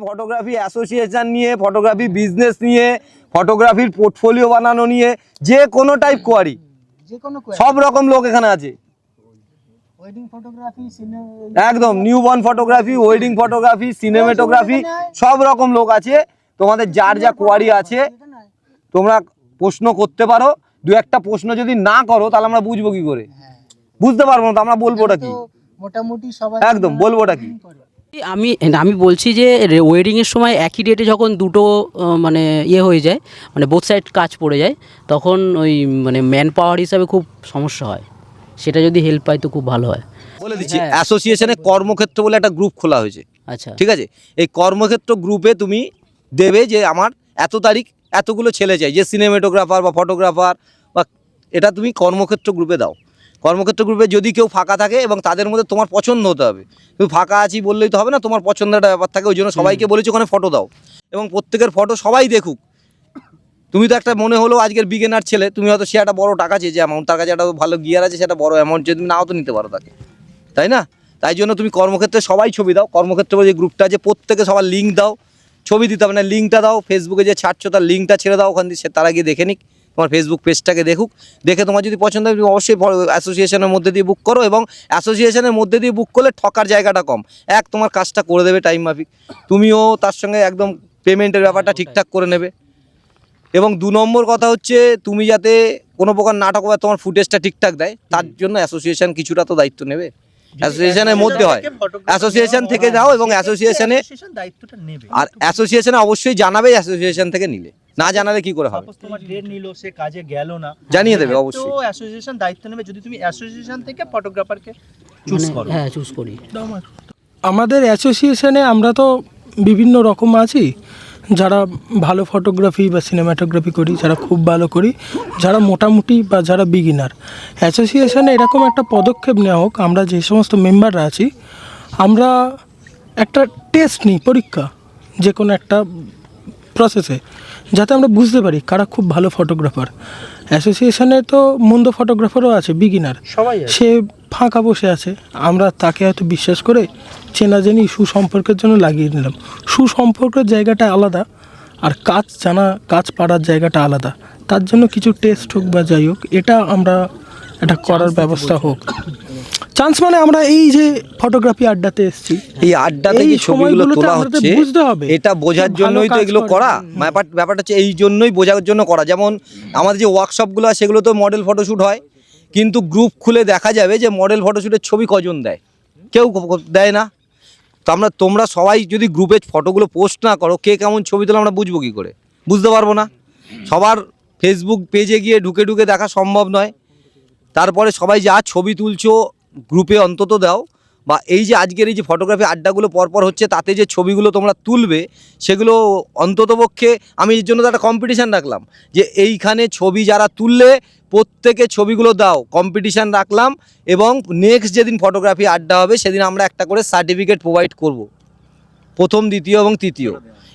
Photography association নিয়ে, photography business নিয়ে, ফটোগ্রাফির পোর্টফোলিও বানানো নিয়ে, যে কোনো টাইপ কোয়ারি, সব রকম লোক এখানে আছে। একদম newborn photography, wedding photography, cinematography, সব রকম লোক আছে। তোমাদের যার যা কোয়ারি আছে তোমরা প্রশ্ন করতে পারো। দু একটা প্রশ্ন যদি না করো তাহলে আমরা বুঝবো কি করে? বুঝতে পারবো না তো আমরা বলবোটা কি? মোটামুটি সবাই একদম বলবোটা কি? আমি বলছি যে ওয়েডিংয়ের সময় একই ডেটে যখন দুটো মানে ইয়ে হয়ে যায়, মানে বোথ সাইড কাজ পড়ে যায়, তখন ওই মানে ম্যান পাওয়ার হিসাবে খুব সমস্যা হয়। সেটা যদি হেল্প পায় তো খুব ভালো হয়। বলে দিচ্ছি, অ্যাসোসিয়েশনে কর্মক্ষেত্র বলে একটা গ্রুপ খোলা হয়েছে। আচ্ছা, ঠিক আছে। এই কর্মক্ষেত্র গ্রুপে তুমি দেবে যে আমার এত তারিখ এতগুলো ছেলে চাই, যে সিনেমেটোগ্রাফার বা ফটোগ্রাফার, বা এটা তুমি কর্মক্ষেত্র গ্রুপে দাও। কর্মক্ষেত্র গ্রুপে যদি কেউ ফাঁকা থাকে এবং তাদের মধ্যে তোমার পছন্দ হতে হবে, তুমি ফাঁকা আছি বললেই তো হবে না, তোমার পছন্দের একটা ব্যাপার থাকে। ওই জন্য সবাইকে বলেছি ওখানে ফটো দাও এবং প্রত্যেকের ফটো সবাই দেখুক। তুমি তো একটা মনে হলো আজকের বিগিনার ছেলে, তুমি হয়তো সে একটা বড় টাকা চেয়েছে অ্যামাউন্ট, তার কাছে একটা ভালো গিয়ার আছে, সেটা বড় অ্যামাউন্ট যদি তুমি নাও তো নিতে পারো তাকে, তাই না? তাই জন্য তুমি কর্মক্ষেত্রে সবাই ছবি দাও। কর্মক্ষেত্রে যে গ্রুপটা আছে প্রত্যেকে সবার লিঙ্ক দাও, ছবি দিতে হবে না, লিঙ্কটা দাও। ফেসবুকে যে ছাড়ছো তার লিঙ্কটা ছেড়ে দাও, ওখান দিয়ে সে তারা গিয়ে দেখে নিক, তোমার ফেসবুক পেজটাকে দেখুক। দেখে তোমার যদি পছন্দ হয় তুমি অবশ্যই অ্যাসোসিয়েশনের মধ্যে দিয়ে বুক করো, এবং অ্যাসোসিয়েশনের মধ্যে দিয়ে বুক করলে ঠকার জায়গাটা কম। এক, তোমার কাজটা করে দেবে টাইম মাফিক, তুমিও তার সঙ্গে একদম পেমেন্টের ব্যাপারটা ঠিকঠাক করে নেবে। এবং 2 নম্বর কথা হচ্ছে, তুমি যাতে কোনো প্রকার নাটক বা তোমার ফুটেজটা ঠিকঠাক দেয়, তার জন্য অ্যাসোসিয়েশন কিছুটা তো দায়িত্ব নেবে। অ্যাসোসিয়েশনের মধ্যে হয়, অ্যাসোসিয়েশন থেকে যাও এবং অ্যাসোসিয়েশনে দায়িত্বটা নেবে, আর অ্যাসোসিয়েশনে অবশ্যই জানাবে অ্যাসোসিয়েশন থেকে নিলে। না জানালে কি করে হবে? তোমার ডেট নিল, সে কাজে গেল না, জানিয়ে দেবে অবশ্যই। তো অ্যাসোসিয়েশন দায়িত্ব নেবে যদি তুমি অ্যাসোসিয়েশন থেকে ফটোগ্রাফারকে চুজ করো। হ্যাঁ, চুজ করি। আমাদের অ্যাসোসিয়েশনে আমরা তো বিভিন্ন রকম আছি, যারা ভালো ফটোগ্রাফি বা সিনেমাটোগ্রাফি করি, যারা খুব ভালো করি, যারা মোটামুটি বা যারা বিগিনার। অ্যাসোসিয়েশনে এরকম একটা পদক্ষেপ নেওয়া হোক, আমরা যে সমস্ত মেম্বাররা আছি আমরা একটা টেস্ট নিই, পরীক্ষা, যে কোনো একটা প্রসেসে, যাতে আমরা বুঝতে পারি কারা খুব ভালো ফটোগ্রাফার। অ্যাসোসিয়েশনে তো মন্দ ফটোগ্রাফারও আছে, বিগিনার, সবাই সে ফাঁকা বসে আছে, আমরা তাকে হয়তো বিশ্বাস করে চেনাজানি সুসম্পর্কের জন্য লাগিয়ে নিলাম। সুসম্পর্কের জায়গাটা আলাদা, আর কাজ জানা, কাজ পাড়ার জায়গাটা আলাদা। তার জন্য কিছু টেস্ট হোক বা যাই হোক, এটা আমরা এটা করার ব্যবস্থা হোক। চান্স মানে আমরা এই যে ফটোগ্রাফি আড্ডাতে এসেছি, এই আড্ডা থেকে ছবিগুলো তোলা হচ্ছে, বুঝতে হবে, এটা বোঝার জন্যই তো এগুলো করা। ব্যাপারটা হচ্ছে এই জন্যই বোঝার জন্য করা। যেমন আমাদের যে ওয়ার্কশপগুলো আছে সেগুলো তো মডেল ফটোশ্যুট হয়, কিন্তু গ্রুপ খুলে দেখা যাবে যে মডেল ফটোশ্যুটের ছবি কজন দেয়, কেউ দেয় না। তো তোমরা সবাই যদি গ্রুপে ফটোগুলো পোস্ট না করো, কে কেমন ছবি তোলে আমরা বুঝবো কী করে? বুঝতে পারবো না। সবার ফেসবুক পেজে গিয়ে ঢুকে ঢুকে দেখা সম্ভব নয়। তারপরে সবাই যা ছবি তুলছো গ্রুপে অন্তত দাও, বা এই যে আজকের এই যে ফটোগ্রাফি আড্ডাগুলো পরপর হচ্ছে, তাতে যে ছবিগুলো তোমরা তুলবে সেগুলো অন্ততপক্ষে আমি এর জন্য তো একটা কম্পিটিশান রাখলাম যে এইখানে ছবি যারা তুললে প্রত্যেকে ছবিগুলো দাও, কম্পিটিশান রাখলাম। এবং নেক্সট যেদিন ফটোগ্রাফি আড্ডা হবে সেদিন আমরা একটা করে সার্টিফিকেট প্রোভাইড করব, প্রথম, দ্বিতীয় এবং তৃতীয়।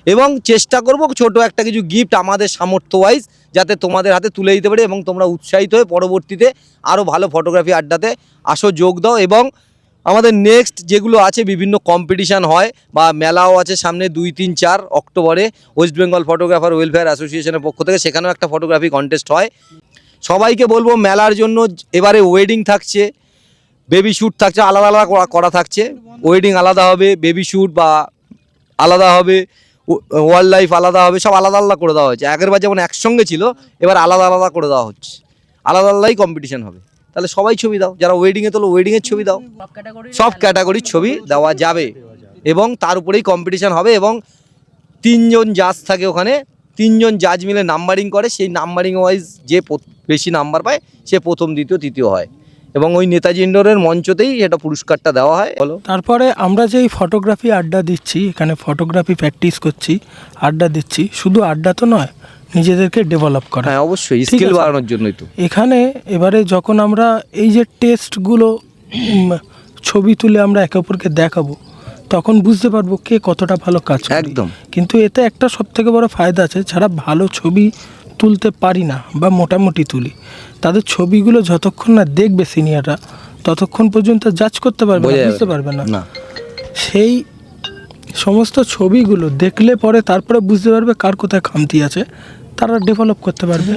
এবং চেষ্টা করব ছোট একটা কিছু গিফট আমাদের সামর্থ্য ওয়াইজ যাতে তোমাদের হাতে তুলে দিতে পারি এবং তোমরা উৎসাহিত হয়ে পরবর্তীতে আরও ভালো ফটোগ্রাফি আড্ডাতে আসো, যোগ দাও। এবং আমাদের নেক্সট যেগুলো আছে বিভিন্ন কম্পিটিশান হয় বা মেলাও আছে সামনে 2, 3, 4 অক্টোবরে ওয়েস্ট বেঙ্গল ফটোগ্রাফার ওয়েলফেয়ার অ্যাসোসিয়েশনের পক্ষ থেকে, সেখানেও একটা ফটোগ্রাফি কন্টেস্ট হয়। সবাইকে বলবো মেলার জন্য এবারে ওয়েডিং থাকছে, বেবি শ্যুট থাকছে, আলাদা আলাদা করা থাকছে। ওয়েডিং আলাদা হবে, বেবি শ্যুট বা আলাদা হবে, ওয়াইল্ড লাইফ আলাদা হবে, সব আলাদা আলাদা করে দেওয়া হয়েছে। আগেরবার যেমন একসঙ্গে ছিল, এবার আলাদা আলাদা করে দেওয়া হচ্ছে, আলাদা আলাদাই কম্পিটিশান হবে। তাহলে সবাই ছবি দাও, যারা ওয়েডিংয়ে তোলো ওয়েডিংয়ের ছবি দাও, সব ক্যাটাগরির ছবি দেওয়া যাবে। এবং তার উপরেই কম্পিটিশান হবে এবং 3 জন জাজ থাকে ওখানে, 3 জন জাজ মিলে নাম্বারিং করে, সেই নাম্বারিং ওয়াইজ যে বেশি নাম্বার পায় সে প্রথম, দ্বিতীয়, তৃতীয় হয়। এবং ওই নেতাজি ইন্ডোরের মঞ্চতেই এটা পুরস্কারটা দেওয়া হয়। বলো। তারপরে আমরা যেই ফটোগ্রাফি আড্ডা দিচ্ছি, এখানে ফটোগ্রাফি প্র্যাকটিস করছি, আড্ডা দিচ্ছি, শুধু আড্ডা তো নয়, নিজেদেরকে ডেভেলপ করা। হ্যাঁ, অবশ্যই ঠিক স্কিল আছে। বাড়ানোর জন্যই তো এখানে এবারে যখন আমরা এই যে টেস্টগুলো ছবি তুলে আমরা একে অপরকে দেখাবো, তখন বুঝতে পারবো কে কতটা ভালো কাজ করে। একদম। কিন্তু এতে একটা সবথেকে বড় ফায়দা আছে, যারা ভালো ছবি তুলতে পারি না বা মোটামুটি তুলি, তাদের ছবিগুলো যতক্ষণ না দেখবে সিনিয়ররা, ততক্ষণ পর্যন্ত জাজ করতে পারবে না, বুঝতে পারবে না। সেই সমস্ত ছবিগুলো দেখলে পরে তারপরে বুঝতে পারবে কার কোথায় খামতি আছে, তারা ডেভেলপ করতে পারবে।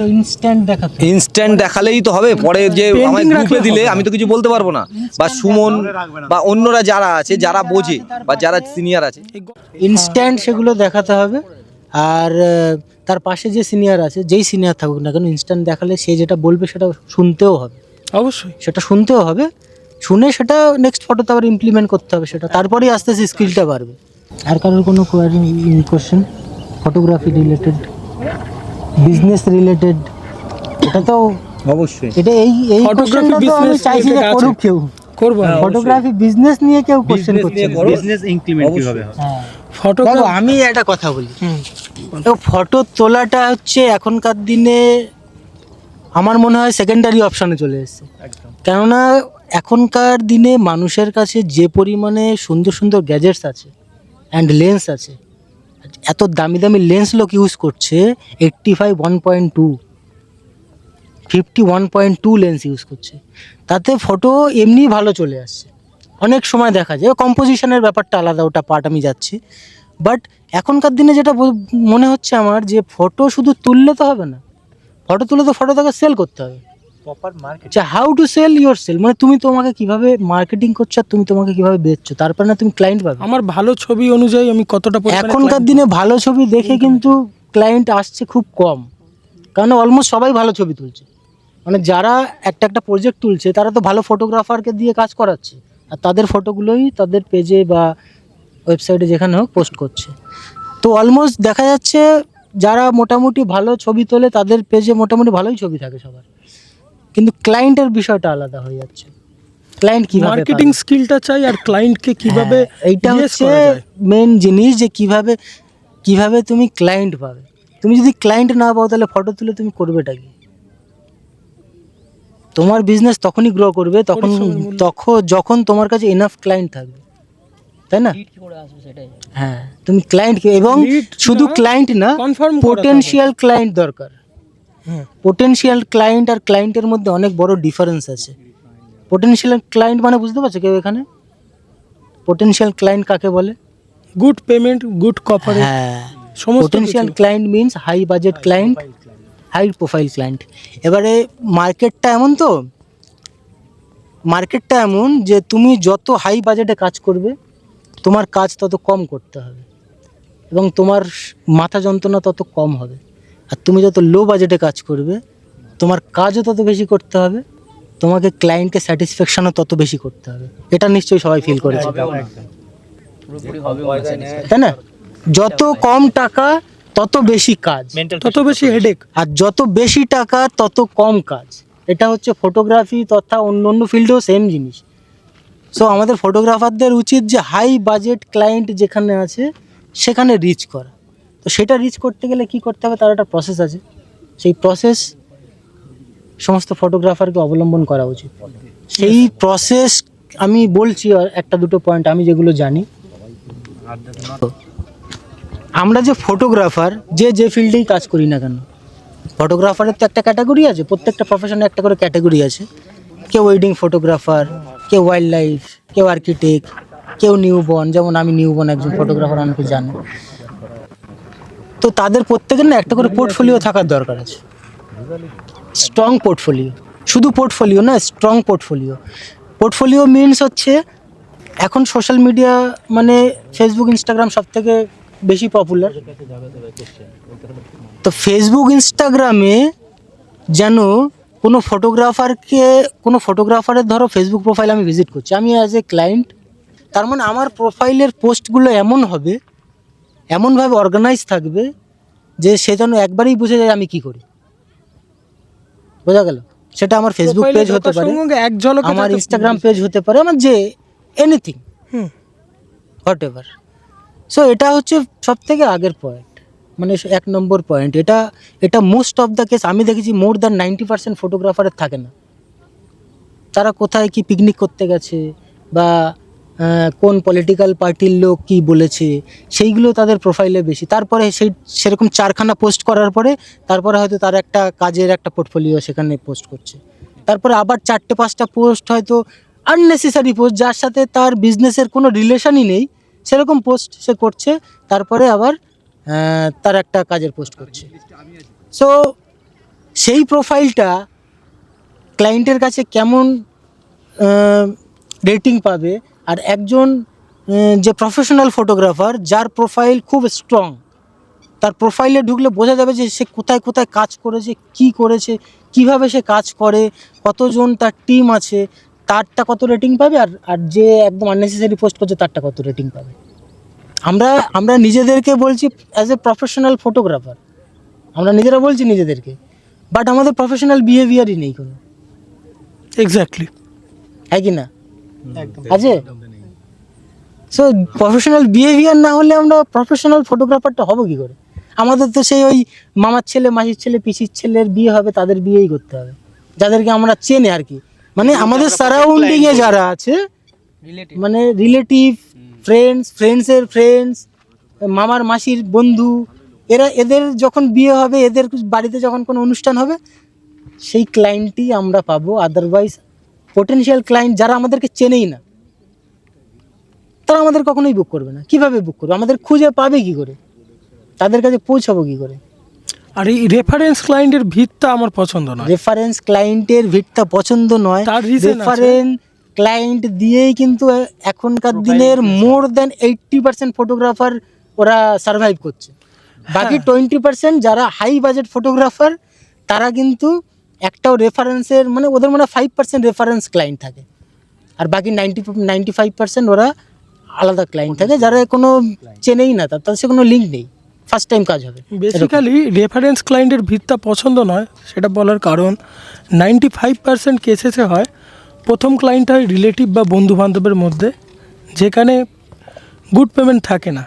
ইনস্ট্যান্ট দেখালেই তো হবে, পরে যে আমায় গ্রুপে দিলে আমি তো কিছু বলতে পারবো না, বা সুমন বা অন্যরা যারা আছে, যারা বোঝে বা যারা সিনিয়র আছে, ইনস্ট্যান্ট সেগুলো দেখাতে হবে। আর তার পাশে যে সিনিয়র আছে, যেই সিনিয়র থাকুক না কেন, ইনস্ট্যান্ট দেখালে সে যেটা বলবে সেটা শুনতেও হবে, অবশ্যই সেটা শুনতেও হবে, শুনে সেটা নেক্সট ফটোতে আবার ইমপ্লিমেন্ট করতে হবে সেটা, তারপরেই আস্তে আস্তে স্কিলটা বাড়বে। আর কারোর কোনো question photography related, business related? এটা তো অবশ্যই এটা এই Photography কোশ্চেনটা তো আমি business চাইছি যে related আছে। করুক কেউ। করবো। ফটোগ্রাফি বিজনেস নিয়ে কেউ কোশ্চেন করছে না। বিজনেস ইনক্রিমেন্ট কিভাবে হবে? হ্যাঁ, ফটোগ্রাফি দেখো আমি একটা কথা বলি, তো ফটো তোলাটা হচ্ছে এখনকার দিনে আমার মনে হয় সেকেন্ডারি অপশানে চলে এসেছে। কেননা এখনকার দিনে মানুষের কাছে যে পরিমাণে সুন্দর সুন্দর গ্যাজেটস আছে অ্যান্ড লেন্স আছে, এত দামি দামি লেন্স লোক ইউজ করছে, 85 1.2 50 1.2 লেন্স ইউজ করছে, তাতে ফটো এমনি ভালো চলে আসছে। অনেক সময় দেখা যায় কম্পোজিশনের ব্যাপারটা আলাদা, ওটা পার্ট আমি যাচ্ছি। বাট এখনকার দিনে যেটা মনে হচ্ছে আমার, যে ফটো শুধু তুললে তো হবে না, ফটো তুলে তো ফটোটাকে সেল করতে হবে। প্রপার মার্কেট, আচ্ছা, how to sell your sell, মানে তুমি তোমাকে কিভাবে মার্কেটিং করছো আর তুমি তোমাকে কিভাবে বেচছো, তারপর না তুমি ক্লায়েন্ট পাবে। আমার ভালো ছবি অনুযায়ী আমি কতটা পরিমাণে এখনকার দিনে ভালো ছবি দেখে কিন্তু ক্লায়েন্ট আসছে খুব কম, কারণ অলমোস্ট সবাই ভালো ছবি তুলছে। মানে যারা একটা প্রজেক্ট তুলছে তারা তো ভালো ফটোগ্রাফারকে দিয়ে কাজ করাচ্ছে, আর তাদের ফটোগুলোই তাদের পেজে বা ওয়েবসাইটে যেখানে হোক পোস্ট করছে। তো অলমোস্ট দেখা যাচ্ছে যারা মোটামুটি ভালো ছবি তোলে তাদের পেজে মোটামুটি ভালোই ছবি থাকে সবার, কিন্তু ক্লায়েন্টের বিষয়টা আলাদা হয়ে যাচ্ছে। ক্লায়েন্ট কিভাবে মার্কেটিং স্কিলটা চাই, আর ক্লায়েন্টকে কিভাবে এইটা yes হচ্ছে করা যায়। মেন জিনিস, যে কিভাবে তুমি ক্লায়েন্ট পাবে। তুমি যদি ক্লায়েন্ট না পাও তাহলে ফটো তুলে তুমি করবেটা কি? তোমার বিজনেস তখনই গ্রো করবে যখন তোমার কাছে এনাফ ক্লায়েন্ট থাকবে, তাই না? হ্যাঁ, তুমি ক্লায়েন্ট, এবং Lead শুধু না, ক্লায়েন্ট না, confirm করাতে হবে। পোটেনশিয়াল ক্লায়েন্ট দরকার। হুম। পোটেনশিয়াল ক্লায়েন্ট আর ক্লায়েন্টের মধ্যে অনেক বড় ডিফারেন্স আছে। পোটেনশিয়াল ক্লায়েন্ট মানে বুঝতে পারছো কেউ এখানে? পোটেনশিয়াল ক্লায়েন্ট কাকে বলে? গুড পেমেন্ট, গুড কপারেট, হ্যাঁ, সমস্ত potential client means high budget client, high profile client. এবারে মার্কেটটা এমন যে তুমি যত হাই বাজেটে কাজ করবে তোমার কাজ তত কম করতে হবে এবং তোমার মাথা যন্ত্রণা তত কম হবে। আর তুমি যত লো বাজেটে কাজ করবে তোমার কাজও তত বেশি করতে হবে, তোমাকে ক্লায়েন্টকে স্যাটিসফ্যাকশনও তত বেশি করতে হবে। এটা নিশ্চয়ই সবাই ফিল করেছে, তাই না? যত কম টাকা তত বেশি কাজ, তত বেশি হেডেক। আর যত বেশি টাকা তত কম কাজ। এটা হচ্ছে ফটোগ্রাফি তথা অন্য অন্য ফিল্ডেও সেম জিনিস। সো আমাদের ফটোগ্রাফারদের উচিত যে হাই বাজেট ক্লায়েন্ট যেখানে আছে সেখানে রিচ করা। তো সেটা রিচ করতে গেলে কি করতে হবে, তার একটা প্রসেস আছে, সেই প্রসেস সমস্ত ফটোগ্রাফারকে অবলম্বন করা উচিত। সেই প্রসেস আমি বলছি একটা দুটো পয়েন্ট আমি যেগুলো জানি। আমরা যে ফটোগ্রাফার যে ফিল্ডেই কাজ করি না কেন, ফটোগ্রাফারের তো একটা ক্যাটাগরি আছে, প্রত্যেকটা প্রফেশনে একটা করে ক্যাটাগরি আছে। কেউ ওয়েডিং ফটোগ্রাফার, কেউ ওয়াইল্ড লাইফ, কেউ আর্কিটেক্ট, কেউ নিউবর্ন, যেমন আমি নিউবর্ন একজন ফটোগ্রাফার, অনেকে জানে। তো তাদের প্রত্যেকের না একটা করে পোর্টফোলিও থাকার দরকার আছে, স্ট্রং পোর্টফোলিও। শুধু পোর্টফোলিও না, স্ট্রং পোর্টফোলিও। পোর্টফোলিও মিনস হচ্ছে এখন সোশ্যাল মিডিয়া মানে ফেসবুক ইনস্টাগ্রাম সব থেকে বেশি পপুলার। তো ফেসবুক ইনস্টাগ্রামে যেন কোনো ফটোগ্রাফারের ধরো ফেসবুক প্রোফাইল আমি ভিজিট করছি, আমি অ্যাজ এ ক্লায়েন্ট, তার মানে আমার প্রোফাইলের পোস্টগুলো এমন হবে, এমনভাবে অর্গানাইজ থাকবে যে সে যেন একবারেই বুঝে যায় আমি কি করি। বোঝা গেল? সেটা আমার ফেসবুক পেজ হতে পারে, আমার ইনস্টাগ্রাম পেজ হতে পারে, আমার যে এনিথিং হোয়াট এভার। সো এটা হচ্ছে সব থেকে আগের পয়েন্ট, মানে 1 নম্বর পয়েন্ট। এটা মোস্ট অফ দ্য কেস আমি দেখেছি মোর দ্যান 90% ফটোগ্রাফারের থাকে না। তারা কোথায় কি পিকনিক করতে গেছে বা কোন পলিটিক্যাল পার্টির লোক কি বলেছে সেইগুলো তাদের প্রোফাইলে বেশি। তারপরে সেরকম 4খানা পোস্ট করার পরে তারপরে হয়তো তার একটা কাজের একটা পোর্টফোলিও সেখানে পোস্ট করছে। তারপরে আবার 4-5টা পোস্ট হয়তো আননেসেসারি পোস্ট, যার সাথে তার বিজনেসের কোনো রিলেশনই নেই, সেরকম পোস্ট সে করছে। তারপরে আবার তার একটা কাজের পোস্ট করছে। সো সেই প্রোফাইলটা ক্লায়েন্টের কাছে কেমন রেটিং পাবে, আর একজন যে প্রফেশনাল ফটোগ্রাফার যার প্রোফাইল খুব স্ট্রং, তার প্রোফাইলে ঢুকলে বোঝা যাবে যে সে কোথায় কোথায় কাজ করেছে, কি করেছে, কিভাবে সে কাজ করে, কতজন তার টিম আছে, তারটা কত রেটিং পাবে, আর যে একদম আননেসেসারি পোস্ট করছে তারটা কত রেটিং পাবে। আমরা নিজেদেরকে বলছি অ্যাজ এ প্রফেশনাল ফটোগ্রাফার, আমরা নিজেরা বলছি নিজেদেরকে, বাট আমাদের প্রফেশনাল বিহেভিয়ারই নেই কোনো। এক্স্যাক্টলি, হ্যাঁ কি না? আছে। সো প্রফেশনাল বিহেভিয়ার না হলে আমরা প্রফেশনাল ফটোগ্রাফারটা হবো কি করে? আমাদের তো সেই ওই মামার ছেলে, মাসির ছেলে, পিসির ছেলের বিয়ে হবে, তাদের বিয়েই করতে হবে, যাদেরকে আমরা চেনে আর কি, মানে আমাদের সারাউন্ডিংয়ে যারা আছে, মানে রিলেটিভ, ফ্রেন্ডসের ফ্রেন্ডস, মামার মাসির বন্ধু, এদের যখন বিয়ে হবে, এদের বাড়িতে যখন কোনো অনুষ্ঠান হবে, সেই ক্লায়েন্টই আমরা পাবো। আদারওয়াইজ পোটেনশিয়াল ক্লায়েন্ট যারা আমাদেরকে চেনেই না, তারা আমাদের কখনোই বুক করবে না। কিভাবে বুক করবে? আমাদের খুঁজে পাবে কি করে? তাদের কাছে পৌঁছাবো কি করে? আর এই রেফারেন্স ক্লায়েন্টের ভিড়টা আমার পছন্দ নয়। রেফারেন্স ক্লায়েন্টের ভিড়টা পছন্দ নয়, তার reason আছে। রেফারেন্স ক্লায়েন্ট দিয়েই কিন্তু এখনকার দিনের মোর দ্যান 80% ফটোগ্রাফার ওরা সার্ভাইভ করছে। বাকি 20% যারা হাই বাজেট ফটোগ্রাফার, তারা কিন্তু একটাও রেফারেন্সের, মানে ওদের মনে 5% রেফারেন্স ক্লায়েন্ট থাকে, আর বাকি 95% ওরা আলাদা ক্লায়েন্ট থাকে, যারা কোনো চেনেই না, তার সাথে কোনো লিঙ্ক নেই, ফার্স্ট টাইম কাজ হবে। বেসিক্যালি রেফারেন্স ক্লায়েন্টের ভিড়টা পছন্দ নয়, সেটা বলার কারণ 95% কেসেসে হয় প্রথম ক্লায়েন্ট হয় রিলেটিভ বা বন্ধু বান্ধবের মধ্যে, যেখানে গুড পেমেন্ট থাকে না,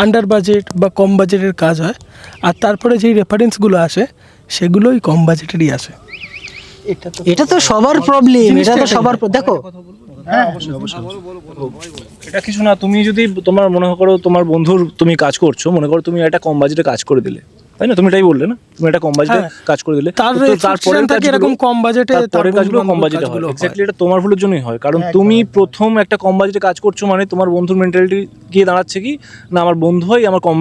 আন্ডার বাজেট বা কম বাজেটের কাজ হয়, আর তারপরে যেই রেফারেন্সগুলো আসে সেগুলোই কম বাজেটেরই আসে। এটা তো সবার প্রবলেম, এটা তো সবার দেখো। এটা কিছু না, তুমি যদি তোমার মনে করো তোমার বন্ধুর তুমি কাজ করছো, মনে করো তুমি একটা কম বাজেটে কাজ করে দিলে, তাই না? তুমি এটাই বললে না, তুমি একটা কম বাজেটে কাজ করে দিলে, তারপরে এরকম কম বাজেটে, তারপরে কাজগুলো কম বাজেটে হয়। এক্স্যাক্টলি, এটা তোমার ভুলের জন্যই হয়, কারণ তুমি প্রথম একটা কম বাজেটে কাজ করছো, মানে তোমার বন্ধুর মেন্টালিটি গিয়ে দাঁড়াচ্ছে কি না, আমার বন্ধু হয় আমার কম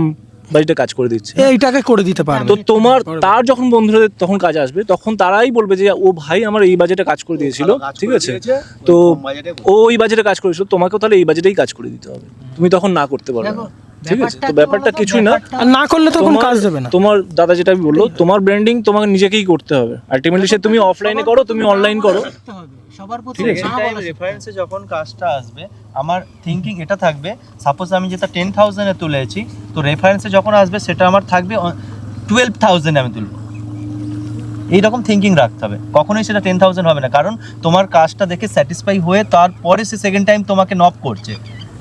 বাজেটে কাজ করে দিচ্ছে, এইটাকে করে দিতে পারবে। তো তোমার তার যখন বন্ধুদের তখন কাজ আসবে, তখন তারাই বলবে যে ও ভাই আমার এই বাজেটে কাজ করে দিয়েছিল, ঠিক আছে, তো ও ওই বাজেটে কাজ করেছিল, তোমাকেও তাহলে এই বাজেটেই কাজ করে দিতে হবে, তুমি তখন না করতে পারবে না, ঠিক আছে? তো ব্যাপারটা কিছুই না, আর না করলে তো কোনো কাজ দেবে না। তোমার দাদা যেটা বললো, তোমার ব্র্যান্ডিং তোমাকে নিজেকেই করতে হবে আলটিমেটলি, সে তুমি অফলাইনে করো, তুমি অনলাইন করো, সবার ঠিক আছে? রেফারেন্সে যখন কাজটা আসবে, আমার থিঙ্কিং এটা থাকবে, সাপোজ আমি যেটা 10,000-এ তুলেছি, তো রেফারেন্সে যখন আসবে সেটা আমার থাকবে 12,000-এ আমি তুলবো। এইরকম থিঙ্কিং রাখতে হবে, কখনোই সেটা 10,000 হবে না, কারণ তোমার কাজটা দেখে স্যাটিসফাই হয়ে তারপরে সে সেকেন্ড টাইম তোমাকে নক করছে।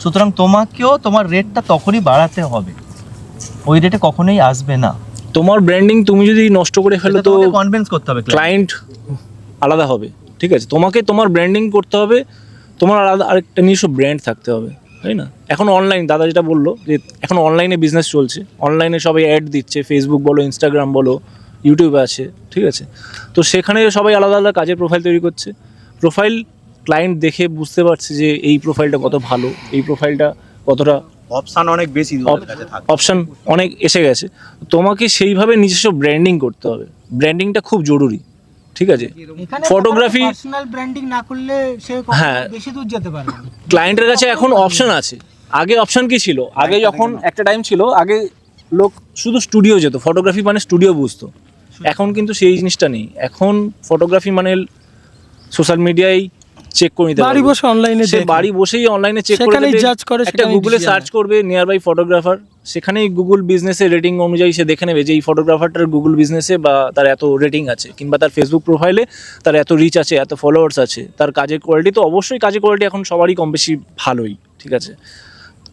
সুতরাং তোমাকেও তোমার রেটটা তখনই বাড়াতে হবে, ওই রেটে কখনোই আসবে না। তোমার ব্র্যান্ডিং তুমি যদি নষ্ট করে ফেলো তো কনভিন্স করতে হবে ক্লায়েন্ট আলাদা হবে, ঠিক আছে? তোমাকে তোমার ব্র্যান্ডিং করতে হবে, তোমার আলাদা আরেকটা নিজস্ব ব্র্যান্ড থাকতে হবে, তাই না? এখন অনলাইন, দাদা যেটা বললো যে এখন অনলাইনে বিজনেস চলছে, অনলাইনে সবাই অ্যাড দিচ্ছে, ফেসবুক বলো, ইনস্টাগ্রাম বলো, ইউটিউবে আছে, ঠিক আছে? তো সেখানে সবাই আলাদা আলাদা কাজের প্রোফাইল তৈরি করছে। প্রোফাইল ক্লায়েন্ট দেখে বুঝতে পারছে যে এই প্রোফাইলটা কত ভালো, এই প্রোফাইলটা কতটা অপশন অনেক বেশি ওদের কাছে থাকে, অপশন অনেক এসে গেছে। তোমাকে সেইভাবে নিজস্ব ব্র্যান্ডিং করতে হবে, ব্র্যান্ডিংটা খুব জরুরি, ঠিক আছে? ফটোগ্রাফি পার্সোনাল ব্র্যান্ডিং না করলে সে হ্যাঁ। বেশি দূর যেতে পারবে না। ক্লায়েন্টের কাছে এখন অপশন আছে, আগে অপশন কি ছিল? আগে যখন একটা টাইম ছিল, আগে লোক শুধু স্টুডিও যেত, ফটোগ্রাফি মানে স্টুডিও বুঝতো। এখন কিন্তু সেই জিনিসটা নেই, এখন ফটোগ্রাফি মানে সোশ্যাল মিডিয়ায় চেক করে নিতে বাড়ি পারবে। বসে অনলাইনে সে বাড়ি বসেই অনলাইনে চেক করে সেখানেই নেবে, judge করে, একটা সেখানেই গুগলে decision সার্চ নেয়। করবে নিয়ার বাই ফটোগ্রাফার, সেখানেই গুগল বিজনেসের রেটিং অনুযায়ী সে দেখে নেবে যে এই ফটোগ্রাফারটার গুগল বিজনেসে বা তার এত রেটিং আছে, কিংবা তার ফেসবুক প্রোফাইলে তার এত রিচ আছে, এত ফলোয়ার্স আছে, তার কাজের কোয়ালিটি তো অবশ্যই, কাজের কোয়ালিটি এখন সবারই কম বেশি ভালোই, ঠিক আছে?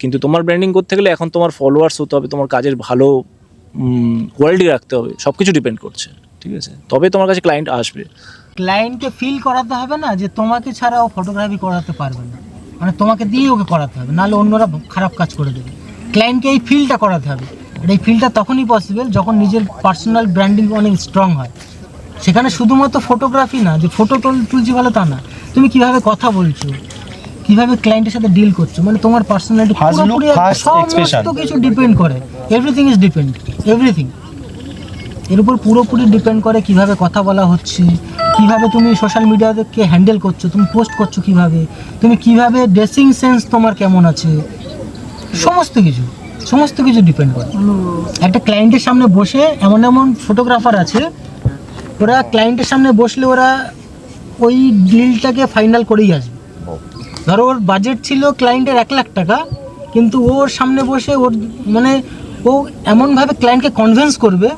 কিন্তু তোমার ব্র্যান্ডিং করতে গেলে এখন তোমার ফলোয়ার্স হতে হবে, তোমার কাজের ভালো কোয়ালিটি রাখতে হবে, সব কিছু ডিপেন্ড করছে, ঠিক আছে? তবে তোমার কাছে ক্লায়েন্ট আসবে। ক্লায়েন্টকে ফিল করাতে হবে না যে তোমাকে ছাড়া ও ফটোগ্রাফি করাতে পারবে না, মানে তোমাকে দিয়ে ওকে করাতে হবে, নাহলে অন্যরা খারাপ কাজ করে দেবে। ক্লায়েন্টকে এই ফিলটা করাতে হবে, আর এই ফিলটা তখনই পসিবল যখন নিজের পার্সোনাল ব্র্যান্ডিং অনেক স্ট্রং হয়। সেখানে শুধুমাত্র ফটোগ্রাফি না, যে ফটো তুলছি ভালো তা না, তুমি কিভাবে কথা বলছো, কিভাবে ক্লায়েন্টের সাথে ডিল করছো, মানে তোমার পার্সোনালিটি First look, পুরোপুরি first expression. সমস্ত কিছু ডিপেন্ড করে, এভরিথিং ইজ ডিপেন্ড, এভরিথিং এর উপর পুরোপুরি ডিপেন্ড করে কিভাবে কথা বলা হচ্ছে, কিভাবে তুমি সোশ্যাল মিডিয়াকে হ্যান্ডেল করছো, তুমি পোস্ট করছো কিভাবে, তুমি কিভাবে ড্রেসিং সেন্স তোমার কেমন আছে, সমস্ত কিছু ডিপেন্ড করে। একটা ক্লায়েন্টের সামনে বসে এমন এমন ফটোগ্রাফার আছে, ওরা ক্লায়েন্টের সামনে বসলে ওরা ওই ডিলটাকে ফাইনাল করেই আসবে। ধরো ওর বাজেট ছিল ক্লায়েন্টের 1,00,000 টাকা, কিন্তু ওর সামনে বসে ওর মানে ও এমনভাবে ক্লায়েন্টকে কনভিন্স করবে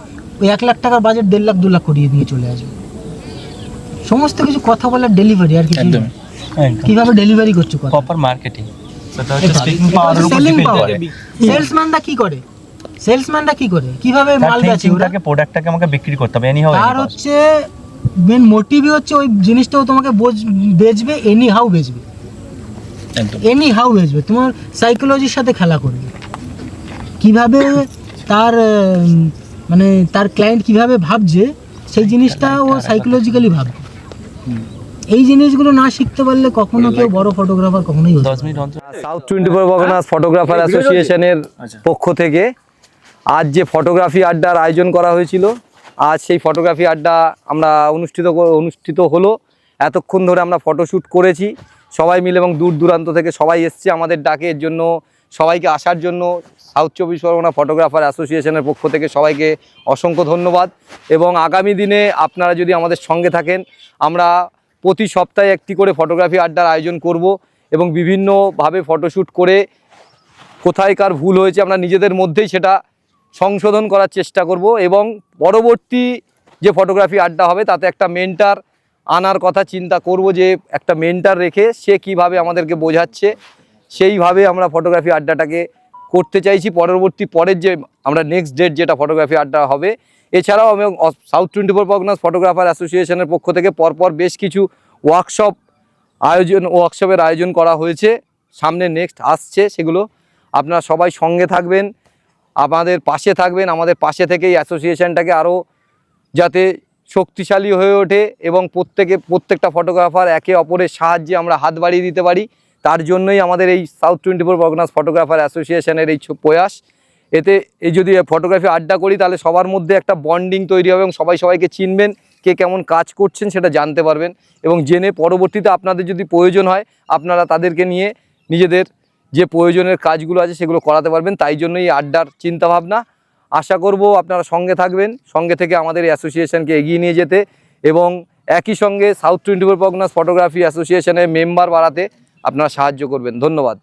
ওই 1,00,000 টাকার বাজেট 1.5 লাখ 2 লাখ করিয়ে দিয়ে চলে আসবে। সমস্ত কিছু কথা বলার ডেলিভারি, আর কিছু একদম। কিভাবে ডেলিভারি করছো কথা, প্রপার মার্কেটিং, সেটা হচ্ছে স্পিকিং পাওয়ারের উপর সেলিং ডিপেন্ড পাওয়ার। করে। সেলসম্যানরা কি করে কিভাবে তার মাল বেচে ওরা, থিঙ্কিংটাকে, প্রোডাক্টটাকে আমাকে বিক্রি করতে হবে, এনি হাউ আর হচ্ছে মেন মোটিভই হচ্ছে ওই জিনিসটাও তোমাকে বেচবে, এনি হাউ বেচবে, একদম। তোমার সাইকোলজির সাথে খেলা করবে, কিভাবে তার মানে তার ক্লায়েন্ট কিভাবে ভাবছে সেই জিনিসটা ও সাইকোলজিক্যালি ভাববে। এই জিনিসগুলো না শিখতে পারলে কখনো কেউ বড় ফটোগ্রাফার কখনোই হতে 10 পারবে না। মিনিট অন্তর সাউথ 24 পরগনাস ফটোগ্রাফার অ্যাসোসিয়েশনের পক্ষ থেকে আজ যে ফটোগ্রাফি আড্ডার আয়োজন করা হয়েছিল, আজ সেই ফটোগ্রাফি আড্ডা আমরা অনুষ্ঠিত হলো। এতক্ষণ ধরে আমরা ফটোশ্যুট করেছি সবাই মিলে, এবং দূর দূরান্ত থেকে সবাই এসছে আমাদের ডাকে। এর জন্য সবাইকে আসার জন্য সাউথ 24 পরগনা ফটোগ্রাফার অ্যাসোসিয়েশনের পক্ষ থেকে সবাইকে অসংখ্য ধন্যবাদ। এবং আগামী দিনে আপনারা যদি আমাদের সঙ্গে থাকেন, আমরা প্রতি সপ্তাহে একটি করে ফটোগ্রাফি আড্ডার আয়োজন করব, এবং বিভিন্নভাবে ফটোশ্যুট করে কোথায় কার ভুল হয়েছে আমরা নিজেদের মধ্যেই সেটা সংশোধন করার চেষ্টা করব। এবং পরবর্তী যে ফটোগ্রাফি আড্ডা হবে তাতে একটা মেন্টার আনার কথা চিন্তা করব, যে একটা মেন্টার রেখে সে কিভাবে আমাদেরকে বোঝাচ্ছে সেইভাবে আমরা ফটোগ্রাফি আড্ডাটাকে করতে চাইছি। পরের যে আমরা নেক্সট ডেট যেটা ফটোগ্রাফি আড্ডা হবে, এছাড়াও আমি সাউথ 24 পরগনাস ফটোগ্রাফার অ্যাসোসিয়েশনের পক্ষ থেকে পরপর বেশ কিছু ওয়ার্কশপের আয়োজন করা হয়েছে, সামনে নেক্সট আসছে। সেগুলো আপনারা সবাই সঙ্গে থাকবেন, আমাদের পাশে থাকবেন, আমাদের পাশে থেকে এই অ্যাসোসিয়েশনটাকে আরও যাতে শক্তিশালী হয়ে ওঠে এবং প্রত্যেকটা ফটোগ্রাফার একে অপরের সাহায্যে আমরা হাত বাড়িয়ে দিতে পারি, তার জন্যই আমাদের এই সাউথ 24 পরগনাস ফটোগ্রাফার অ্যাসোসিয়েশনের এই প্রয়াস। এতে এই যদি ফটোগ্রাফি আড্ডা করি তাহলে সবার মধ্যে একটা বন্ডিং তৈরি হবে, এবং সবাইকে চিনবেন, কে কেমন কাজ করছেন সেটা জানতে পারবেন, এবং জেনে পরবর্তীতে আপনাদের যদি প্রয়োজন হয় আপনারা তাদেরকে নিয়ে নিজেদের যে প্রয়োজনের কাজগুলো আছে সেগুলো করাতে পারবেন। তাই জন্যই এই আড্ডার চিন্তাভাবনা। আশা করব আপনারা সঙ্গে থাকবেন, সঙ্গে থেকে আমাদের এই অ্যাসোসিয়েশনকে এগিয়ে নিয়ে যেতে, এবং একই সঙ্গে সাউথ 24 পরগনাস ফটোগ্রাফি অ্যাসোসিয়েশনের মেম্বার বাড়াতে আপনারা সাহায্য করবেন। ধন্যবাদ।